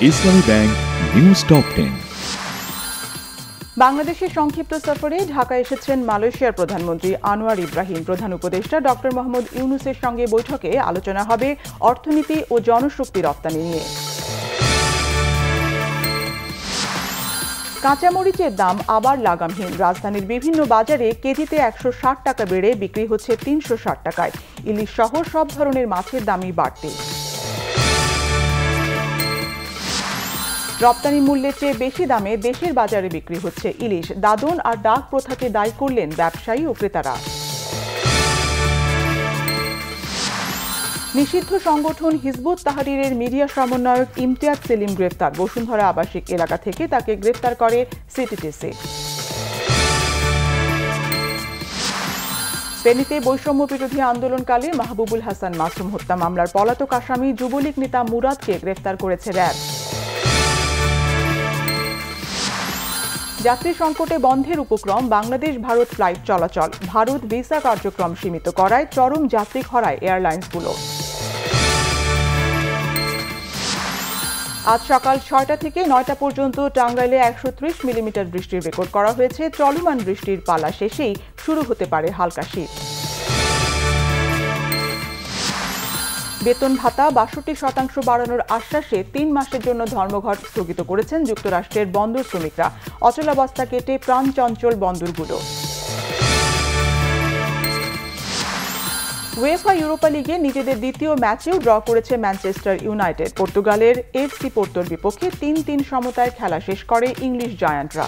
ইসলামী bank news top 10। বাংলাদেশের সংক্ষিপ্ত সফরে ঢাকা এসেছেন মালয়েশিয়ার প্রধানমন্ত্রী আনোয়ার ইব্রাহিম। প্রধান উপদেষ্টা ডক্টর মোহাম্মদ ইউনূসের সঙ্গে বৈঠকে আলোচনা হবে অর্থনীতি ও জনশক্তি রপ্তানি নিয়ে। কাঁচামরিচের দাম আবার লাগামহীন। রাজধানীর বিভিন্ন বাজারে কেজিতে 160 টাকা বেড়ে বিক্রি হচ্ছে 360 টাকায়। ইলিশ সহ সব ধরনের মাছের দামই বাড়তি। রপ্তানি মূল্যের চেয়ে বেশি দামে দেশের বাজারে বিক্রি হচ্ছে ইলিশ। দাদন আর ডাক প্রথাকে দায়ী করলেন ব্যবসায়ী ও ক্রেতারা। নিষিদ্ধ সংগঠন হিজবুত তাহরীরের মিডিয়া সমন্বয়ক ইমতিয়াজ সেলিম গ্রেফতার। বসুন্ধরা আবাসিক এলাকা থেকে তাকে গ্রেফতার করে সিটিটিসি। ফেনীতে বৈষম্য বিরোধী আন্দোলনকালে মাহবুবুল হাসান মাসুম হত্যা মামলার পলাতক আসামি যুবলীগ নেতা মুরাদকে গ্রেফতার করেছে র্যাব। যাত্রী সংকটে বন্ধের উপক্রম বাংলাদেশ ভারত ফ্লাইট চলাচল। ভারত ভিসা কার্যক্রম সীমিত করায় চরম যাত্রী খরায় এয়ারলাইন্সগুলো। আজ সকাল 6টা থেকে 9টা পর্যন্ত টাঙ্গাইলে 130 মিলিমিটার বৃষ্টির রেকর্ড করা হয়েছে। চলমান বৃষ্টির পালা শেষেই শুরু হতে পারে হালকা শীত। বেতন ভাতা 62% বাড়ানোর আশ্বাসে 3 মাসের জন্য ধর্মঘট স্থগিত করেছেন যুক্তরাষ্ট্রের বন্দর শ্রমিকরা। অচলাবস্থা কেটে প্রাণচঞ্চল বন্দরগুলো। উয়েফা ইউরোপা লিগে নিজেদের দ্বিতীয় ম্যাচেও ড্র করেছে ম্যানচেস্টার ইউনাইটেড। পর্তুগালের এফসি পোর্তোর বিপক্ষে 3-3 সমতায় খেলা শেষ করে ইংলিশ জায়ান্টরা।